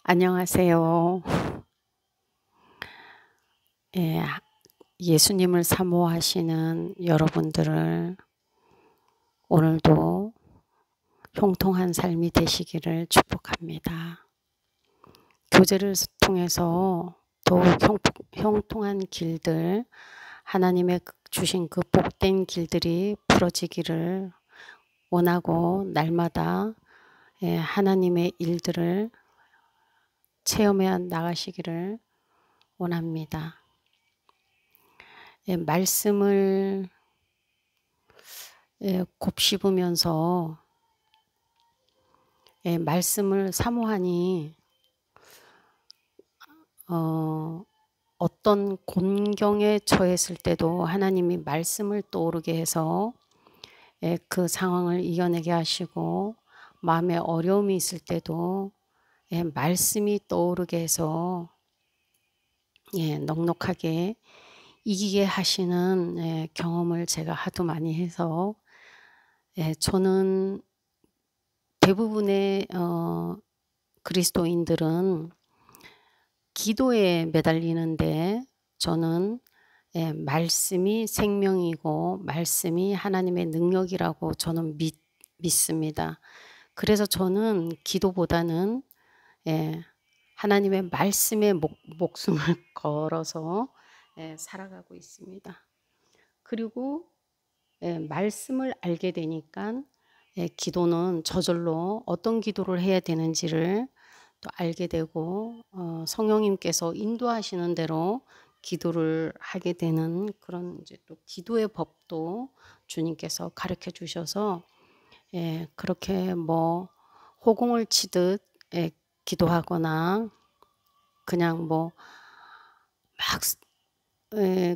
안녕하세요. 예, 예수님을 사모하시는 여러분들을 오늘도 형통한 삶이 되시기를 축복합니다. 교제를 통해서 더욱 형통한 길들, 하나님의 주신 그 복된 길들이 풀어지기를 원하고 날마다 하나님의 일들을 체험해 나가시기를 원합니다. 말씀을 곱씹으면서 말씀을 사모하니 어떤 곤경에 처했을 때도 하나님이 말씀을 떠오르게 해서 그 상황을 이겨내게 하시고, 마음에 어려움이 있을 때도 말씀이 떠오르게 해서 넉넉하게 이기게 하시는 경험을 제가 하도 많이 해서 저는 대부분의 그리스도인들은 기도에 매달리는데 저는 말씀이 생명이고 말씀이 하나님의 능력이라고 저는 믿습니다. 그래서 저는 기도보다는 하나님의 말씀에 목숨을 걸어서 살아가고 있습니다. 그리고 말씀을 알게 되니까 기도는 저절로 어떤 기도를 해야 되는지를 또 알게 되고 성령님께서 인도하시는 대로 기도를 하게 되는 그런 이제 또 기도의 법도 주님께서 가르쳐 주셔서 그렇게 뭐 호공을 치듯 기도하거나 그냥 뭐 막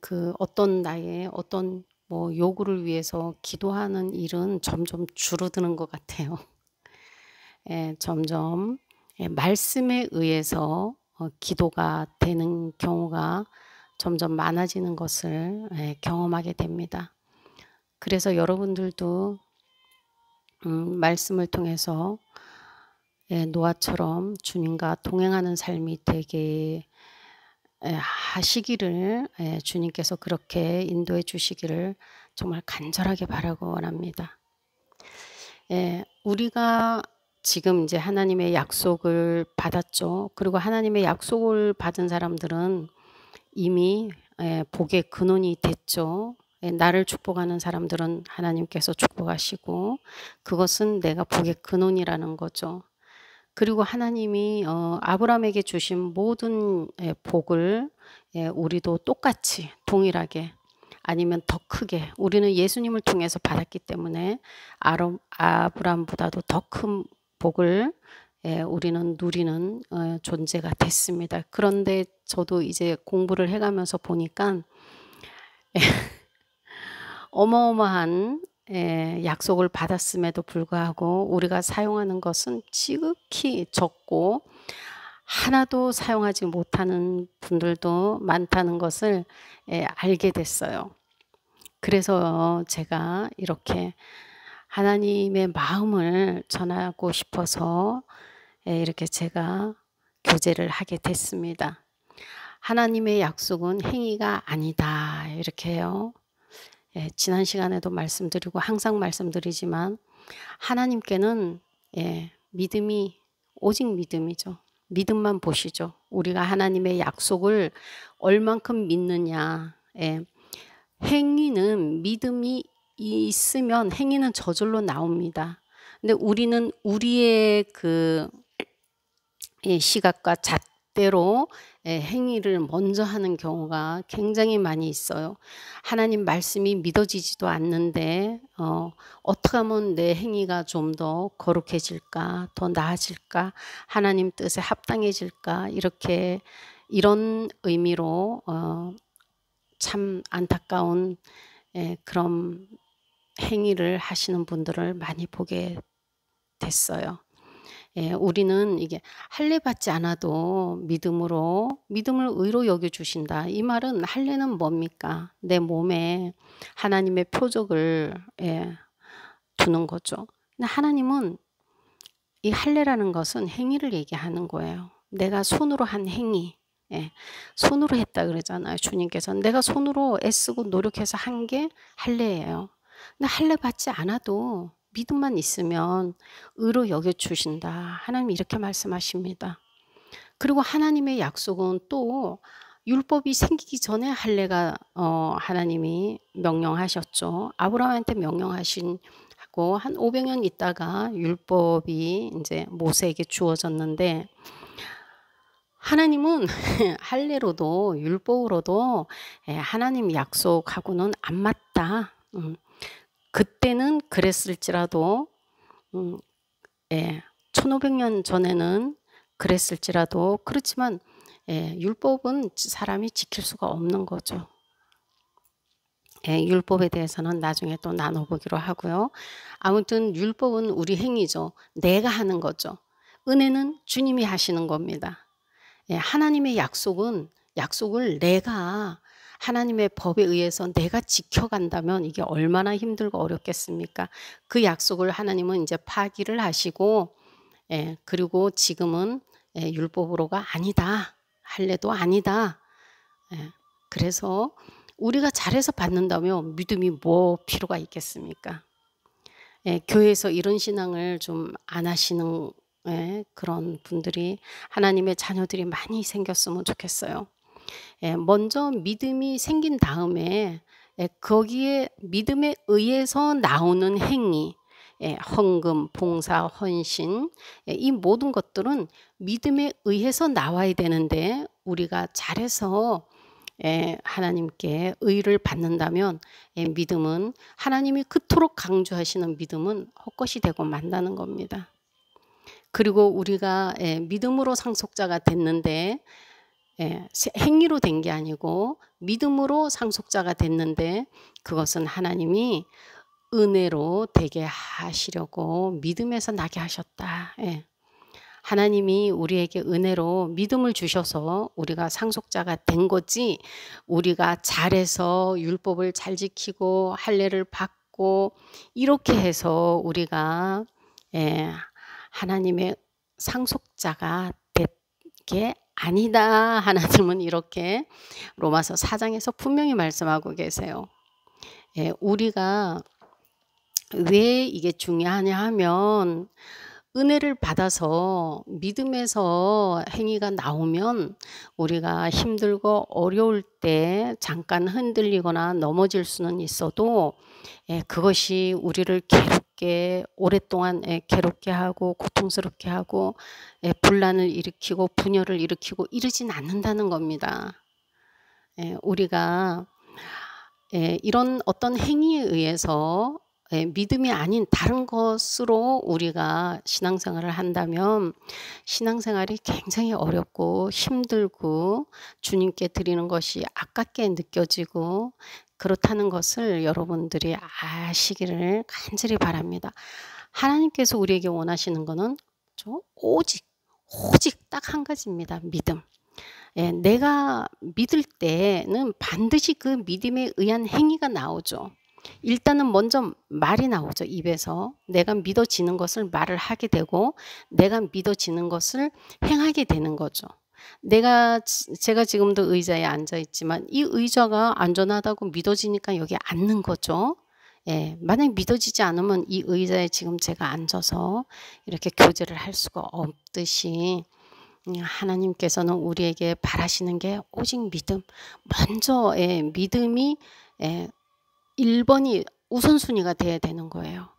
그 어떤 나의 어떤 뭐 요구를 위해서 기도하는 일은 점점 줄어드는 것 같아요. 점점 말씀에 의해서 기도가 되는 경우가 점점 많아지는 것을 경험하게 됩니다. 그래서 여러분들도 말씀을 통해서 노아처럼 주님과 동행하는 삶이 되게 하시기를 주님께서 그렇게 인도해 주시기를 정말 간절하게 바라고 원합니다. 우리가 지금 이제 하나님의 약속을 받았죠. 그리고 하나님의 약속을 받은 사람들은 이미 복의 근원이 됐죠. 나를 축복하는 사람들은 하나님께서 축복하시고 그것은 내가 복의 근원이라는 거죠. 그리고 하나님이 아브라함에게 주신 모든 복을 우리도 똑같이 동일하게 아니면 더 크게 우리는 예수님을 통해서 받았기 때문에 아브라함보다도 더 큰 복을 우리는 누리는 존재가 됐습니다. 그런데 저도 이제 공부를 해가면서 보니까 어마어마한 약속을 받았음에도 불구하고 우리가 사용하는 것은 지극히 적고 하나도 사용하지 못하는 분들도 많다는 것을 알게 됐어요. 그래서 제가 이렇게 하나님의 마음을 전하고 싶어서 이렇게 제가 교제를 하게 됐습니다. 하나님의 약속은 행위가 아니다 이렇게 해요. 지난 시간에도 말씀드리고 항상 말씀드리지만 하나님께는 믿음이 오직 믿음이죠. 믿음만 보시죠. 우리가 하나님의 약속을 얼만큼 믿느냐. 행위는 믿음이 있으면 행위는 저절로 나옵니다. 근데 우리는 우리의 그 시각과 잣대로 행위를 먼저 하는 경우가 굉장히 많이 있어요. 하나님 말씀이 믿어지지도 않는데 어떻게 하면 내 행위가 좀 더 거룩해질까, 더 나아질까, 하나님 뜻에 합당해질까, 이렇게 이런 의미로 참 안타까운 그런 행위를 하시는 분들을 많이 보게 됐어요. 우리는 이게 할례 받지 않아도 믿음을 의로 여겨주신다. 이 말은 할례는 뭡니까? 내 몸에 하나님의 표적을 두는 거죠. 근데 하나님은 이 할례라는 것은 행위를 얘기하는 거예요. 내가 손으로 한 행위, 예, 손으로 했다 그러잖아요. 주님께서 내가 손으로 애쓰고 노력해서 한 게 할례예요. 근데 할례 받지 않아도 믿음만 있으면 의로 여겨 주신다. 하나님 이렇게 말씀하십니다. 그리고 하나님의 약속은 또 율법이 생기기 전에 할례가 하나님이 명령하셨죠. 아브라함한테 명령하신 하고 한 500년 있다가 율법이 이제 모세에게 주어졌는데 하나님은 할례로도 율법으로도 하나님 약속하고는 안 맞다. 그때는 그랬을지라도 1500년 전에는 그랬을지라도 그렇지만 율법은 사람이 지킬 수가 없는 거죠. 율법에 대해서는 나중에 또 나눠보기로 하고요. 아무튼 율법은 우리 행위죠. 내가 하는 거죠. 은혜는 주님이 하시는 겁니다. 하나님의 약속을 내가 하나님의 법에 의해서 내가 지켜간다면 이게 얼마나 힘들고 어렵겠습니까? 그 약속을 하나님은 이제 파기를 하시고 그리고 지금은 율법으로가 아니다. 할례도 아니다. 그래서 우리가 잘해서 받는다면 믿음이 뭐 필요가 있겠습니까? 교회에서 이런 신앙을 좀 안 하시는 그런 분들이 하나님의 자녀들이 많이 생겼으면 좋겠어요. 먼저 믿음이 생긴 다음에 거기에 믿음에 의해서 나오는 행위, 헌금, 봉사, 헌신, 이 모든 것들은 믿음에 의해서 나와야 되는데 우리가 잘해서 하나님께 의를 받는다면 믿음은 하나님이 그토록 강조하시는 믿음은 헛것이 되고 만다는 겁니다. 그리고 우리가 믿음으로 상속자가 됐는데 행위로 된 게 아니고 믿음으로 상속자가 됐는데 그것은 하나님이 은혜로 되게 하시려고 믿음에서 나게 하셨다. 하나님이 우리에게 은혜로 믿음을 주셔서 우리가 상속자가 된 거지 우리가 잘해서 율법을 잘 지키고 할례를 받고 이렇게 해서 우리가 하나님의 상속자가 된 게 아니다. 하나님은 이렇게 로마서 4장에서 분명히 말씀하고 계세요. 우리가 왜 이게 중요하냐 하면 은혜를 받아서 믿음에서 행위가 나오면 우리가 힘들고 어려울 때 잠깐 흔들리거나 넘어질 수는 있어도 그것이 우리를 괴롭게 오랫동안 괴롭게 하고 고통스럽게 하고 분란을 일으키고 분열을 일으키고 이러진 않는다는 겁니다. 우리가 이런 어떤 행위에 의해서 믿음이 아닌 다른 것으로 우리가 신앙생활을 한다면 신앙생활이 굉장히 어렵고 힘들고 주님께 드리는 것이 아깝게 느껴지고 그렇다는 것을 여러분들이 아시기를 간절히 바랍니다. 하나님께서 우리에게 원하시는 것은 오직 딱 한 가지입니다. 믿음. 내가 믿을 때는 반드시 그 믿음에 의한 행위가 나오죠. 일단은 먼저 말이 나오죠. 입에서 내가 믿어지는 것을 말을 하게 되고 내가 믿어지는 것을 행하게 되는 거죠. 제가 지금도 의자에 앉아 있지만 이 의자가 안전하다고 믿어지니까 여기 앉는 거죠. 만약 믿어지지 않으면 이 의자에 지금 제가 앉아서 이렇게 교제를 할 수가 없듯이 하나님께서는 우리에게 바라시는 게 오직 믿음. 먼저 믿음이 1번이 우선순위가 돼야 되는 거예요.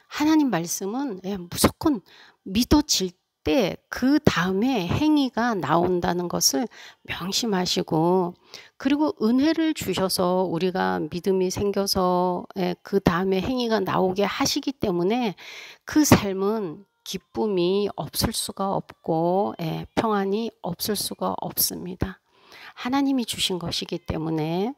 하나님 말씀은 무조건 믿어질 때 그 다음에 행위가 나온다는 것을 명심하시고 그리고 은혜를 주셔서 우리가 믿음이 생겨서 그 다음에 행위가 나오게 하시기 때문에 그 삶은 기쁨이 없을 수가 없고 평안이 없을 수가 없습니다. 하나님이 주신 것이기 때문에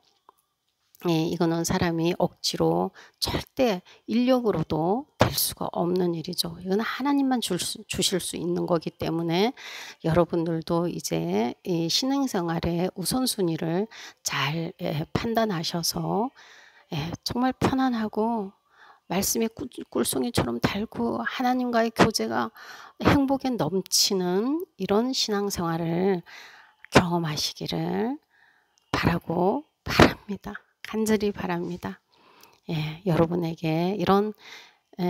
이거는 사람이 억지로 절대 인력으로도 될 수가 없는 일이죠. 이건 하나님만 주실 수 있는 거기 때문에 여러분들도 이제 이 신앙생활의 우선순위를 잘 판단하셔서 정말 편안하고 말씀의 꿀송이처럼 달고 하나님과의 교제가 행복에 넘치는 이런 신앙생활을 경험하시기를 바라고 바랍니다. 간절히 바랍니다. 예, 여러분에게 이런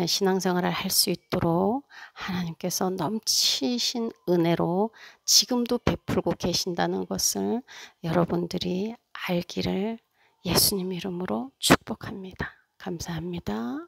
신앙생활을 할 수 있도록 하나님께서 넘치신 은혜로 지금도 베풀고 계신다는 것을 여러분들이 알기를 예수님 이름으로 축복합니다. 감사합니다.